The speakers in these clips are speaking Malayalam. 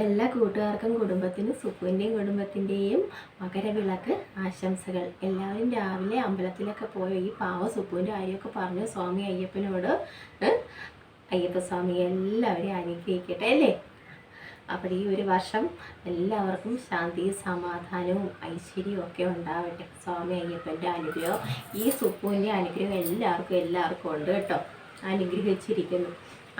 എല്ലാ കൂട്ടുകാർക്കും കുടുംബത്തിനും സുക്കുവിൻ്റെയും കുടുംബത്തിൻ്റെയും മകരവിളക്ക് ആശംസകൾ. എല്ലാവരും രാവിലെ അമ്പലത്തിലൊക്കെ പോയ ഈ പാവ സുക്കുവിൻ്റെ കാര്യമൊക്കെ പറഞ്ഞു സ്വാമി അയ്യപ്പനോട്. അയ്യപ്പ സ്വാമി എല്ലാവരെയും അനുഗ്രഹിക്കട്ടെ അല്ലേ. അപ്പോൾ ഈ ഒരു വർഷം എല്ലാവർക്കും ശാന്തിയും സമാധാനവും ഐശ്വര്യവും ഒക്കെ ഉണ്ടാവട്ടെ. സ്വാമി അയ്യപ്പൻ്റെ അനുഗ്രഹം, ഈ സുക്കുവിൻ്റെ അനുഗ്രഹം എല്ലാവർക്കും ഉണ്ട് കേട്ടോ. അനുഗ്രഹിച്ചിരിക്കുന്നു.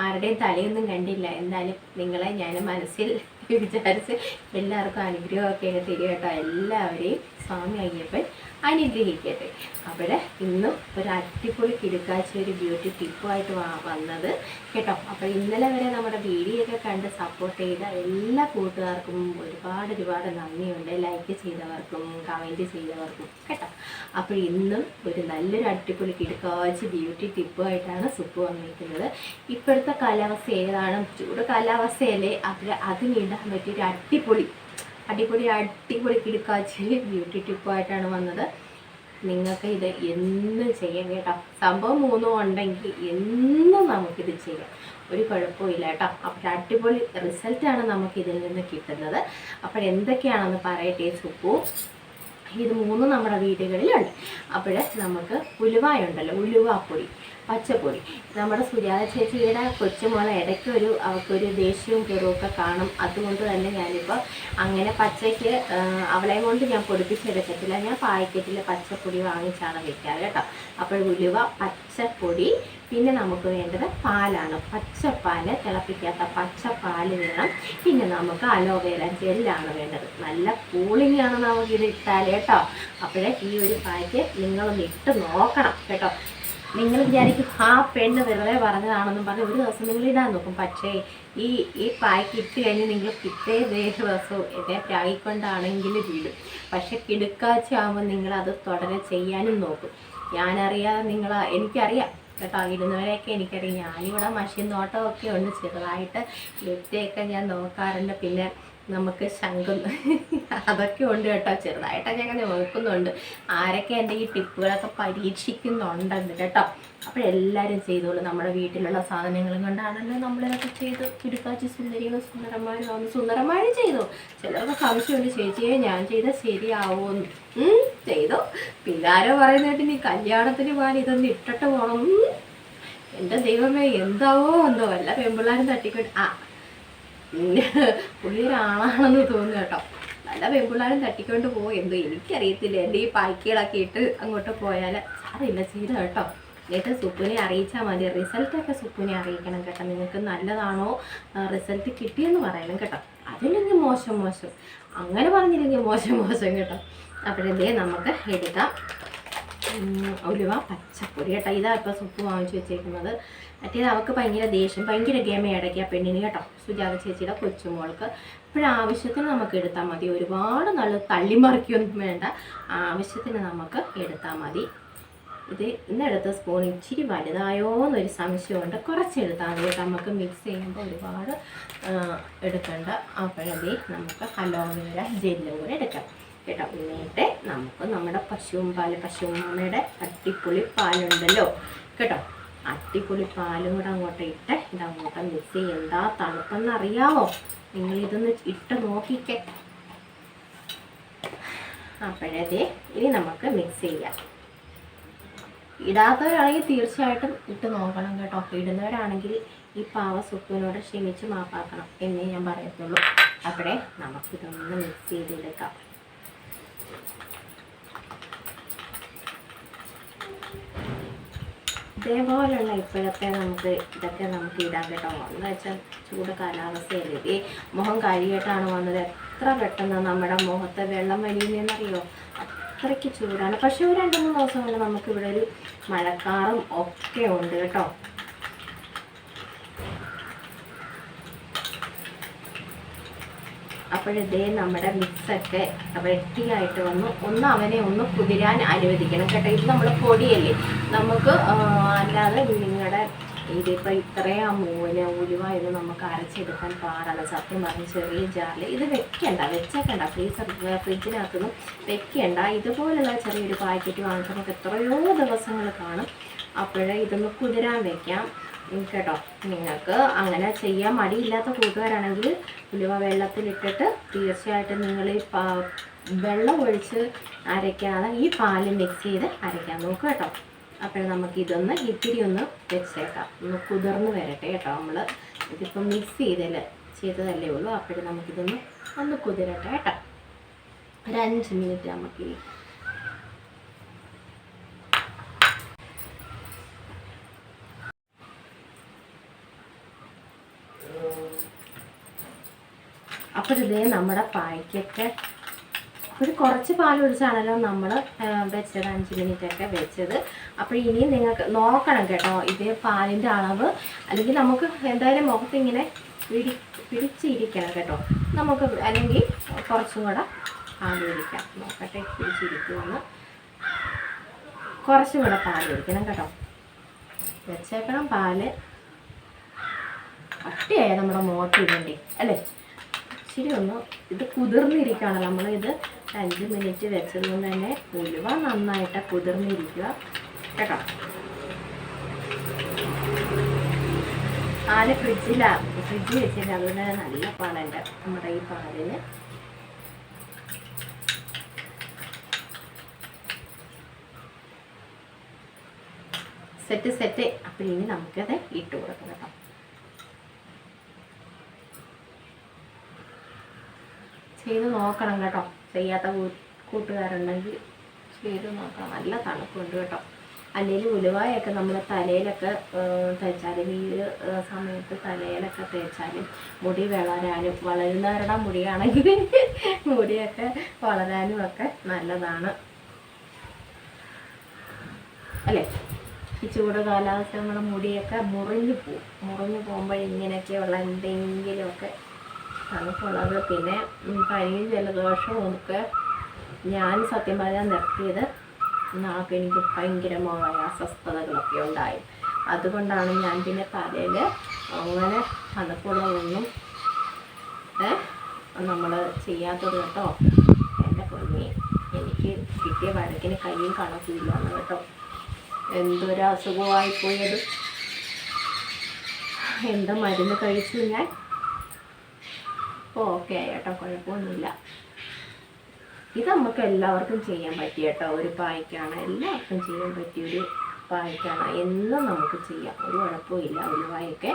ആരുടെയും തലയൊന്നും കണ്ടില്ല. എന്തായാലും നിങ്ങളെ ഞാൻ മനസ്സിൽ വിചാരിച്ച് എല്ലാവർക്കും അനുഗ്രഹമൊക്കെ തരിക കേട്ടോ. എല്ലാവരെയും സ്വാമി അയ്യപ്പൻ അനുഗ്രഹിക്കട്ടെ. അവിടെ ഇന്നും ഒരു അടിപൊളി കിടുക്കാഴ്ച ഒരു ബ്യൂട്ടി ടിപ്പുമായിട്ട് വന്നത് കേട്ടോ. അപ്പോൾ ഇന്നലെ വരെ നമ്മുടെ വീഡിയോ ഒക്കെ കണ്ട് സപ്പോർട്ട് ചെയ്ത എല്ലാ കൂട്ടുകാർക്കും ഒരുപാട് നന്ദിയുണ്ട്. ലൈക്ക് ചെയ്തവർക്കും കമൻറ്റ് ചെയ്തവർക്കും കേട്ടോ. അപ്പോൾ ഇന്നും ഒരു നല്ലൊരു അടിപൊളി കിടുക്കാഴ്ച ബ്യൂട്ടി ടിപ്പുമായിട്ടാണ് സുപ്പ് വന്നിരിക്കുന്നത്. ഇപ്പോഴത്തെ കാലാവസ്ഥ ഏതാണ്? ചൂട് കാലാവസ്ഥയല്ലേ. അതിനിടാൻ പറ്റിയൊരു അടിപൊളി കിടുക്കാഴ്ചയിൽ ബ്യൂട്ടി ടിപ്പുമായിട്ടാണ് വന്നത്. നിങ്ങൾക്ക് ഇത് എന്നും ചെയ്യാം കേട്ടോ. സംഭവം മൂന്നും ഉണ്ടെങ്കിൽ എന്നും നമുക്കിത് ചെയ്യാം, ഒരു കുഴപ്പമില്ല കേട്ടോ. അപ്പോൾ അടിപൊളി റിസൾട്ടാണ് നമുക്കിതിൽ നിന്ന് കിട്ടുന്നത്. അപ്പോൾ എന്തൊക്കെയാണെന്ന് പറയട്ടെ സുപ്പു. ഇത് മൂന്നും നമ്മുടെ വീടുകളിലുണ്ട്. അപ്പോൾ നമുക്ക് ഉലുവായുണ്ടല്ലോ, ഉലുവാപ്പൊടി, പച്ചപ്പൊടി. നമ്മുടെ സുജാത ചേച്ചിയുടെ കൊച്ചുമോളെ ഇടയ്ക്ക് അവൾക്കൊരു ദേഷ്യവും കെറുമൊക്കെ കാണും. അതുകൊണ്ട് തന്നെ ഞാനിപ്പോൾ അങ്ങനെ പച്ചയ്ക്ക് അവളെ കൊണ്ട് ഞാൻ പൊടിപ്പിച്ചെടുക്കത്തില്ല. ഞാൻ പാക്കറ്റിൽ പച്ചപ്പൊടി വാങ്ങിച്ചാണ് വെക്കാറ് കേട്ടോ. അപ്പോൾ ഉലുവ, പച്ചപ്പൊടി, പിന്നെ നമുക്ക് വേണ്ടത് പാലാണ്. പച്ചപ്പാല്, തിളപ്പിക്കാത്ത പച്ചപ്പാല് വേണം. പിന്നെ നമുക്ക് അലോവേര ജെല്ലാണ് വേണ്ടത്. നല്ല കൂളിംഗ് ആണ് നമുക്കിത് ഇട്ടാൽ കേട്ടോ. അപ്പോഴേ ഈ ഒരു പാക്ക് നിങ്ങളൊന്ന് ഇട്ട് നോക്കണം കേട്ടോ. നിങ്ങൾ വിചാരിക്കും ആ പെണ്ണ് വെറുതെ പറഞ്ഞതാണെന്നും പറഞ്ഞ് ഒരു ദിവസം നിങ്ങൾ ഇടാൻ നോക്കും. പക്ഷേ ഈ പായ്ക്ക് ഇട്ട് കഴിഞ്ഞ് നിങ്ങൾ പിറ്റേ ദിവസവും എന്നെ പ്രായിക്കൊണ്ടാണെങ്കിൽ വീടും. പക്ഷെ കിടുക്കാഴ്ച ആകുമ്പോൾ നിങ്ങളത് തുടരെ ചെയ്യാനും നോക്കും. എനിക്കറിയാം കേട്ടോ. ഇടുന്നവരെയൊക്കെ എനിക്കറിയാം. ഞാനിവിടെ മഷീൻ നോട്ടമൊക്കെ ഉണ്ട്. ചെറുതായിട്ട് ലിഫ്റ്റൊക്കെ ഞാൻ നോക്കാറുണ്ട്. പിന്നെ നമുക്ക് ശങ്കും അതൊക്കെ ഉണ്ട് കേട്ടോ. ചെറുതായിട്ടൊക്കെ ഞാൻ നോക്കുന്നുണ്ട്. ആരൊക്കെ എൻ്റെ ഈ ടിപ്പുകളൊക്കെ പരീക്ഷിക്കുന്നുണ്ടെന്ന് കേട്ടോ. അപ്പോഴെല്ലാവരും ചെയ്തോളൂ. നമ്മുടെ വീട്ടിലുള്ള സാധനങ്ങളും കൊണ്ടാണല്ലോ നമ്മളിതൊക്കെ ചെയ്ത് കിടുക്കാച്ചി സുന്ദരികളും സുന്ദരന്മാരും ചെയ്തു. ചിലർക്ക് സംശയമുണ്ട്, ചേച്ചിയെ ഞാൻ ചെയ്ത ശരിയാവുമെന്ന്. ചെയ്തു. പിള്ളാരോ പറയുന്നതായിട്ട് നീ കല്യാണത്തിന് പോകാൻ ഇതൊന്ന് ഇട്ടിട്ട് പോകണം. എൻ്റെ ദൈവമേ, എന്താവോ എന്തോ വല്ല പെൺപിള്ളാരും തട്ടിക്കൊണ്ട് പുള്ളി ഒരാളാണെന്ന് തോന്നുന്നു കേട്ടോ. നല്ല പെൺപിള്ളാരും തട്ടിക്കൊണ്ട് പോകും എന്തോ എനിക്കറിയത്തില്ല. എൻ്റെ ഈ പായ്ക്കുകളൊക്കെ ഇട്ട് അങ്ങോട്ട് പോയാൽ സാറില്ല ചെയ്ത കേട്ടോ. എന്നിട്ട് സുപ്പിനെ അറിയിച്ചാൽ മതി. റിസൾട്ടൊക്കെ സുപ്പിനെ അറിയിക്കണം കേട്ടോ. നിങ്ങൾക്ക് നല്ലതാണോ റിസൾട്ട് കിട്ടിയെന്ന് പറയണം കേട്ടോ. അതില്ലെങ്കിൽ മോശം അങ്ങനെ പറഞ്ഞില്ലെങ്കിൽ മോശം കേട്ടോ. അപ്പോഴെന്തേ നമുക്ക് എടുക്കാം ഉലുവ, പച്ചപ്പൊടി കേട്ടോ. ഇതാ ഇപ്പോൾ സുപ്പ് വാങ്ങിച്ചു വെച്ചേക്കുന്നത്. മറ്റേത് അവൾക്ക് ഭയങ്കര ദേഷ്യം, ഭയങ്കര ഗമ ഇടയ്ക്കുക പെണ്ണിന് കേട്ടോ. സുജാത ചേച്ചിയുടെ കൊച്ചുമോൾക്ക്. ഇപ്പോഴാവശ്യത്തിന് നമുക്ക് എടുത്താൽ മതി. ഒരുപാട് നല്ല തള്ളിമറിക്കൊന്നും വേണ്ട. ആവശ്യത്തിന് നമുക്ക് എടുത്താൽ മതി. ഇത് ഇന്നെടുത്ത സ്പൂൺ ഇച്ചിരി വലുതായോ എന്നൊരു സംശയമുണ്ട്. കുറച്ചെടുത്താൽ മതി കേട്ടോ. നമുക്ക് മിക്സ് ചെയ്യുമ്പോൾ ഒരുപാട് എടുക്കണ്ട. അപ്പോഴതേ നമുക്ക് അലോവേര ജെല്ലും കൂടെ എടുക്കാം കേട്ടോ. എന്നിട്ട് നമുക്ക് നമ്മുടെ പശുമ്മയുടെ അട്ടിപ്പൊളി പാലുണ്ടല്ലോ കേട്ടോ. അട്ടിപ്പൊളി പാലും കൂടെ അങ്ങോട്ട് ഇട്ട് ഇതങ്ങോട്ട് മിക്സ് ചെയ്യും. എന്താ തണുപ്പെന്നറിയാമോ? നിങ്ങളിതൊന്ന് ഇട്ട് നോക്കിക്കേ. അപ്പോഴതേ ഇനി നമുക്ക് മിക്സ് ചെയ്യാം. ഇടാത്തവരാണെങ്കിൽ തീർച്ചയായിട്ടും ഇട്ട് നോക്കണം കേട്ടോ. ഇടുന്നവരാണെങ്കിൽ ഈ പാവ സുപ്പിനോട് ക്ഷമിച്ച് മാപ്പാക്കണം എന്നേ ഞാൻ പറയത്തുള്ളൂ. അപ്പോഴേ നമുക്കിതൊന്ന് മിക്സ് ചെയ്തെടുക്കാം. ഇതേപോലെയുള്ള ഇപ്പോഴത്തെ ഇതൊക്കെ നമുക്ക് ഇടാൻ കേട്ടോ. എന്ന് വെച്ചാൽ ചൂട് കാലാവസ്ഥയല്ലേ. ഈ മുഖം കഴുകിയിട്ടാണ് വന്നത്. എത്ര പെട്ടെന്ന് നമ്മുടെ മുഖത്തെ വെള്ളം വലിയുന്നതെന്നറിയോ? അത്രയ്ക്ക് ചൂടാണ്. പക്ഷേ ഒരു 2-3 ദിവസം കൊണ്ട് നമുക്കിവിടെ ഒരു മഴക്കാറും ഒക്കെ ഉണ്ട് കേട്ടോ. അപ്പോഴിതേ നമ്മുടെ മിക്സൊക്കെ റെഡിയായിട്ട് അവനെ ഒന്ന് കുതിരാൻ അനുവദിക്കണം കേട്ടോ. ഇത് നമ്മൾ പൊടിയല്ലേ, നമുക്ക് അല്ലാതെ നിങ്ങളുടെ ഇതിപ്പോൾ ഇത്രയും ഉലുവ ഇത് നമുക്ക് അരച്ചെടുക്കാൻ പാടാണ്. സത്യം പറഞ്ഞ് ചെറിയ ജാറിൽ ഇത് വെച്ചേക്കണ്ട. ഫ്രിഡ്ജിനകത്തൊന്നും വെക്കേണ്ട. ഇതുപോലുള്ള ചെറിയൊരു പാക്കറ്റ് വാങ്ങിച്ചാൽ നമുക്ക് എത്രയോ ദിവസങ്ങൾ കാണും. അപ്പോഴേ ഇതൊന്ന് കുതിരാൻ വെക്കാം. കേട്ടോ. നിങ്ങൾക്ക് അങ്ങനെ ചെയ്യാൻ മടിയില്ലാത്ത കൂട്ടുകാരാണെങ്കിൽ ഉലുവ വെള്ളത്തിലിട്ടിട്ട് തീർച്ചയായിട്ടും നിങ്ങൾ ഈ വെള്ളം ഒഴിച്ച് അരയ്ക്കാതെ ഈ പാല് മിക്സ് ചെയ്ത് അരയ്ക്കാൻ നോക്കുക കേട്ടോ. അപ്പോൾ നമുക്കിതൊന്ന് ഇത്തിരി ഒന്ന് വെച്ചേക്കാം, ഒന്ന് കുതിർന്ന് വരട്ടെ കേട്ടോ. നമ്മൾ ഇതിപ്പോൾ മിക്സ് ചെയ്തതല്ലേ ഉള്ളൂ. അപ്പോഴും നമുക്കിതൊന്ന് ഒന്ന് കുതിരട്ടെ കേട്ടോ. ഒരു 5 മിനിറ്റ് നമുക്ക് അപ്പോഴിതേ നമ്മുടെ പായ്ക്കൊക്കെ ഒരു കുറച്ച് പാൽ ഒഴിച്ചാണല്ലോ നമ്മൾ വെച്ചത്, 5 മിനിറ്റൊക്കെ വെച്ചത്. അപ്പോൾ ഇനിയും നിങ്ങൾക്ക് നോക്കണം കേട്ടോ ഇതേ പാലിൻ്റെ അളവ്, അല്ലെങ്കിൽ നമുക്ക് എന്തായാലും മുഖത്ത് ഇങ്ങനെ പിടിച്ചിരിക്കണം കേട്ടോ നമുക്ക്, അല്ലെങ്കിൽ കുറച്ചും കൂടെ പാൽ ഒഴിക്കാം. നോക്കട്ടെ പിടിച്ചിരിക്കുമെന്ന്. കുറച്ചും കൂടെ പാൽ ഒഴിക്കണം കേട്ടോ. വെച്ചേക്കണം പാല്. കട്ടിയായ നമ്മുടെ മുഖത്ത് ഇടണ്ടേ അല്ലേ. ശരി ഒന്ന് ഇത് കുതിർന്നിരിക്കുകയാണ്. നമ്മളിത് 5 മിനിറ്റ് വെച്ചത് കൊണ്ട് തന്നെ ഉലുവ നന്നായിട്ട് കുതിർന്നിരിക്കുക കേട്ടോ. പാല് ഫ്രിഡ്ജിൽ വെച്ചിട്ട് അതുകൊണ്ട് നല്ല പാലുണ്ട് നമ്മുടെ ഈ പാലിന്. സെറ്റ്. അപ്പം ഇനി നമുക്കത് ഇട്ട് കൊടുക്കാം കേട്ടോ. ചെയ്ത് നോക്കണം കേട്ടോ. ചെയ്യാത്ത കൂട്ടുകാരുണ്ടെങ്കിൽ ചെയ്ത് നോക്കണം. നല്ല തണുപ്പുണ്ട് കേട്ടോ. അല്ലെങ്കിൽ ഉലുവായൊക്കെ നമ്മൾ തലയിലൊക്കെ തേച്ചാലും ഈ സമയത്ത് തലയിലൊക്കെ തേച്ചാലും മുടി വളരുന്നവരുടെ മുടിയാണെങ്കിൽ മുടിയൊക്കെ വളരാനും ഒക്കെ നല്ലതാണ് അല്ലേ. ഈ ചൂട് കാലാവസ്ഥ നമ്മുടെ മുടിയൊക്കെ മുറിഞ്ഞു പോകുമ്പോൾ ഇങ്ങനെയൊക്കെയുള്ള എന്തെങ്കിലുമൊക്കെ തണുപ്പുള്ളത്. പിന്നെ പനിയും ജലദോഷവും ഒക്കെ ഞാൻ സത്യം പറഞ്ഞാൽ നിർത്തിയത് നാൾക്ക് എനിക്ക് ഭയങ്കരമായ അസ്വസ്ഥതകളൊക്കെ ഉണ്ടായി. അതുകൊണ്ടാണ് ഞാൻ പിന്നെ തലയിൽ അങ്ങനെ തണുപ്പുള്ളതൊന്നും നമ്മൾ ചെയ്യാത്തത് കേട്ടോ. എൻ്റെ പൊന്നി, എനിക്ക് കിട്ടിയ വഴക്കിന് കയ്യും കണക്കില്ലാന്ന് കേട്ടോ. എന്തൊരു അസുഖമായിപ്പോയത്. എന്താ മരുന്ന് കഴിച്ചു ഞാൻ. ഓക്കെ കേട്ടോ, കുഴപ്പമൊന്നുമില്ല. ഇത് നമുക്ക് എല്ലാവർക്കും ചെയ്യാൻ പറ്റിയ കേട്ടോ ഒരു പായ്ക്കാണ്. എല്ലാവർക്കും ചെയ്യാൻ പറ്റിയൊരു പായ്ക്കാണ്. എന്നും നമുക്ക് ചെയ്യാം, ഒരു കുഴപ്പമില്ല. ഉലുവായൊക്കെ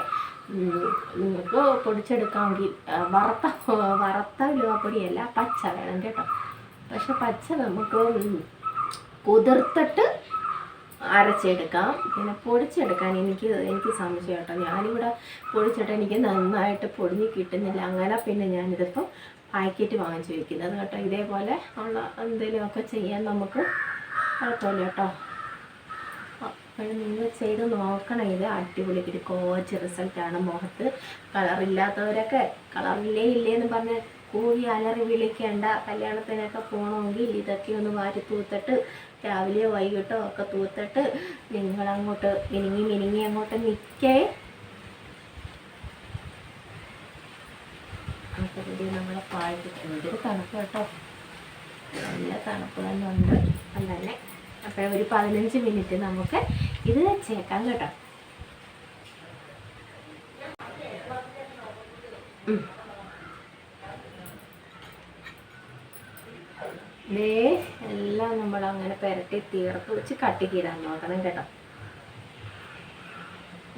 നിങ്ങൾക്ക് പൊടിച്ചെടുക്കാമെങ്കിൽ വറുത്ത ഉലുവാപ്പൊടിയല്ല, പച്ച വേണം കേട്ടോ. പക്ഷെ പച്ച നമുക്ക് കുതിർത്തിട്ട് അരച്ചെടുക്കാം. പിന്നെ പൊടിച്ചെടുക്കാൻ എനിക്ക് സംശയം കേട്ടോ. ഞാനിവിടെ പൊടിച്ചിട്ട് എനിക്ക് നന്നായിട്ട് പൊടിഞ്ഞ് കിട്ടുന്നില്ല. അങ്ങനെ പിന്നെ ഞാനിതിപ്പോൾ പാക്കറ്റ് വാങ്ങിച്ച് വയ്ക്കുന്നത് കേട്ടോ. ഇതേപോലെ ഉള്ള എന്തെങ്കിലുമൊക്കെ ചെയ്യാൻ നമുക്ക് കുഴപ്പമില്ല കേട്ടോ. അപ്പോൾ നിങ്ങൾ ചെയ്ത് നോക്കണം. ഇത് അടിപൊളി ഒരു കോച്ച് റിസൾട്ടാണ്. മുഖത്ത് കളറില്ലാത്തവരൊക്കെ ഇല്ലേന്ന് പറഞ്ഞ് കൂടി അലറി വിളിക്കേണ്ട. കല്യാണത്തിനൊക്കെ പോകണമെങ്കിൽ ഇതൊക്കെ ഒന്ന് വാരി തൂത്തിട്ട് രാവിലെയോ വൈകിട്ടോ ഒക്കെ തൂത്തിട്ട് നിങ്ങളങ്ങോട്ട് മിനിങ്ങി അങ്ങോട്ട് നിൽക്കേ. അപ്പോൾ ഇത് നമ്മളെ പാഴ്ത്തി എന്തൊരു തണുപ്പ് കേട്ടോ. നല്ല തണുപ്പ് തന്നെ ഉണ്ട് തന്നെ. അപ്പോൾ ഒരു 15 മിനിറ്റ് നമുക്ക് ഇത് വെച്ചേക്കാം കേട്ടോ. എല്ലാം നമ്മളങ്ങനെ പുരട്ടി തീർത്ത് വെച്ച് കട്ടിക്കിടാൻ നോക്കണം കേട്ടോ.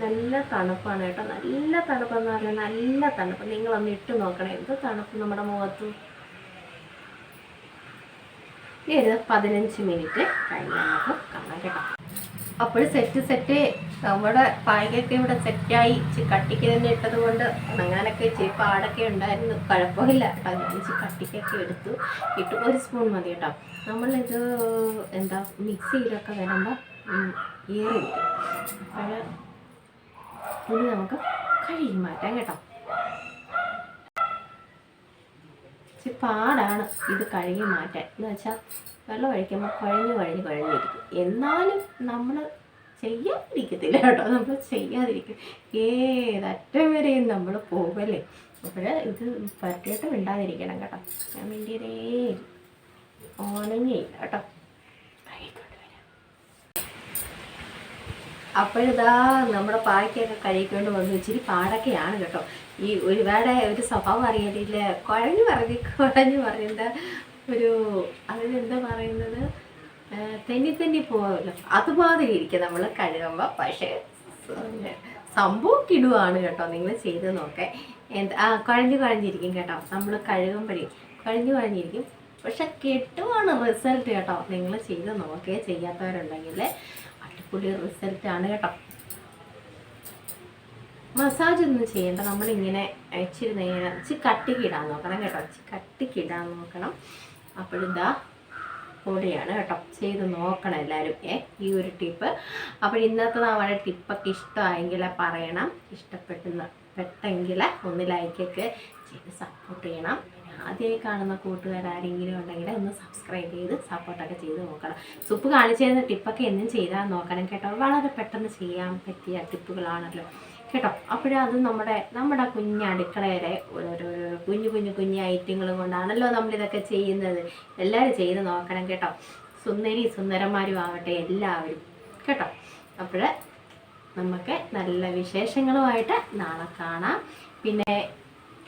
നല്ല തണുപ്പാണ് കേട്ടോ. നല്ല തണുപ്പെന്ന് പറഞ്ഞാൽ നല്ല തണുപ്പ്. നിങ്ങളൊന്ന് ഇട്ട് നോക്കണം എന്ത് തണുപ്പ് നമ്മുടെ മുഖത്ത്. ഇനി ഒരു 15 മിനിറ്റ് കഴിഞ്ഞാൽ നമുക്ക് കാണാം കേട്ടോ. അപ്പോൾ സെറ്റ് നമ്മുടെ പായ്ക്കൊക്കെ ഇവിടെ സെറ്റായി. കട്ടിക്ക് തന്നെ ഇട്ടത് കൊണ്ട് ഉണങ്ങാനൊക്കെ ഇച്ചിരി പാടൊക്കെ ഉണ്ടായിരുന്നു. കുഴപ്പമില്ല കേട്ടോ. ഞാൻ കട്ടിക്കൊക്കെ ഇട്ട് 1 സ്പൂൺ മതി കേട്ടോ. നമ്മളിത് മിക്സ് ചെയ്തൊക്കെ വരുമ്പോൾ ഏറി വരും. അപ്പോൾ ഇനി നമുക്ക് കഴുകി മാറ്റാം കേട്ടോ. ഇച്ചിരി പാടാണ് ഇത് കഴുകി മാറ്റാൻ. എന്ന് വെച്ചാൽ വെള്ളം ഒഴിക്കുമ്പോൾ കുഴഞ്ഞിരിക്കും. എന്നാലും നമ്മൾ ചെയ്യാതിരിക്കത്തില്ല കേട്ടോ. നമ്മൾ ചെയ്യാതിരിക്കും ഏതറ്റം വരെയും നമ്മൾ പോകല്ലേ. അപ്പോൾ ഇത് പരട്ടിയിട്ട് മിണ്ടാതിരിക്കണം കേട്ടോ. ഞാൻ മിണ്ടിയതേ ഉണങ്ങിയില്ല കേട്ടോ. കഴുകിക്കൊണ്ട് വരാം. അപ്പോഴിതാ നമ്മുടെ പായ്ക്കൊക്കെ കഴിക്കൊണ്ട് വന്നു. ഇച്ചിരി പാടൊക്കെയാണ് കേട്ടോ. ഈ ഒരുപാട് ഒരു സ്വഭാവം അറിയില്ല, കുഴഞ്ഞു പറയുന്ന ഒരു അതിനെന്താ പറയുന്നത്, തെന്നി പോവല്ലോ, അതുമാതിരി ഇരിക്കും നമ്മൾ കഴുകുമ്പോൾ. പക്ഷേ സംഭവം കിടുവാണ് കേട്ടോ. നിങ്ങൾ ചെയ്ത് നോക്കേ. കുഴഞ്ഞിരിക്കും കേട്ടോ. നമ്മൾ കഴുകുമ്പോഴേ കുഴഞ്ഞിരിക്കും, പക്ഷെ കിട്ടുവാണ് റിസൾട്ട് കേട്ടോ. നിങ്ങൾ ചെയ്ത് നോക്കേ, ചെയ്യാത്തവരുണ്ടെങ്കിൽ അടിപൊളി റിസൾട്ടാണ് കേട്ടോ. മസാജ് ഒന്നും ചെയ്യണ്ട, നമ്മളിങ്ങനെ ഇച്ചിരി നേരം ഇച്ചിരി കട്ടിക്ക് ഇടാൻ നോക്കണം കേട്ടോ. ഇച്ചിരി കട്ടിക്ക് ഇടാൻ നോക്കണം. അപ്പോഴിതാ പൊടിയാണ് കേട്ടോ. ചെയ്ത് നോക്കണം എല്ലാവരും ഈ ഒരു ടിപ്പ്. അപ്പോൾ ഇന്നത്തെ നമ്മുടെ ടിപ്പൊക്കെ ഇഷ്ടമായെങ്കിൽ പറയണം. ഇഷ്ടപ്പെട്ടെങ്കിൽ ഒന്ന് ലൈക്കൊക്കെ ചെയ്ത് സപ്പോർട്ട് ചെയ്യണം. ആദ്യമായി കാണുന്ന കൂട്ടുകാരെങ്കിലും ഉണ്ടെങ്കിൽ ഒന്ന് സബ്സ്ക്രൈബ് ചെയ്ത് സപ്പോർട്ടൊക്കെ ചെയ്ത് നോക്കണം. സുപ്പ് കാണിച്ചു തരുന്ന ടിപ്പൊക്കെ എന്നും ചെയ്താൽ നോക്കണം കേട്ടോ. വളരെ പെട്ടെന്ന് ചെയ്യാൻ പറ്റിയ ടിപ്പുകളാണല്ലോ കേട്ടോ. അപ്പോഴത് നമ്മുടെ കുഞ്ഞ് അടുക്കളയിലെ ഓരോരോ കുഞ്ഞു ഐറ്റങ്ങളും കൊണ്ടാണല്ലോ നമ്മളിതൊക്കെ ചെയ്യുന്നത്. എല്ലാവരും ചെയ്ത് നോക്കണം കേട്ടോ. സുന്ദരന്മാരും ആവട്ടെ എല്ലാവരും കേട്ടോ. അപ്പോൾ നമുക്ക് നല്ല വിശേഷങ്ങളുമായിട്ട് നാളെ കാണാം. പിന്നെ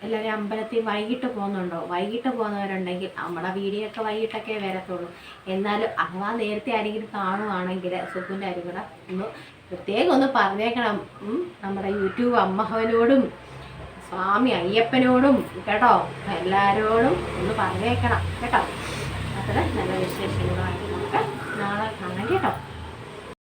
എല്ലാവരും അമ്പലത്തിൽ വൈകിട്ട് പോകുന്നുണ്ടോ? വൈകിട്ട് പോകുന്നവരുണ്ടെങ്കിൽ നമ്മുടെ വീഡിയോ ഒക്കെ വൈകിട്ടൊക്കെ വരത്തുള്ളൂ. എന്നാലും അഥവാ നേരത്തെ ആരെങ്കിലും കാണുവാണെങ്കിൽ സുഖിൻ്റെ അരി കൂടെ പ്രത്യേകം ഒന്ന് പറഞ്ഞേക്കണം. നമ്മുടെ യൂട്യൂബ് അമ്മഹവനോടും സ്വാമി അയ്യപ്പനോടും കേട്ടോ, എല്ലാവരോടും ഒന്ന് പറഞ്ഞേക്കണം കേട്ടോ. അത്ര നല്ല വിശേഷങ്ങളുമായിട്ട് നമുക്ക് നാളെ കാണാം കേട്ടോ.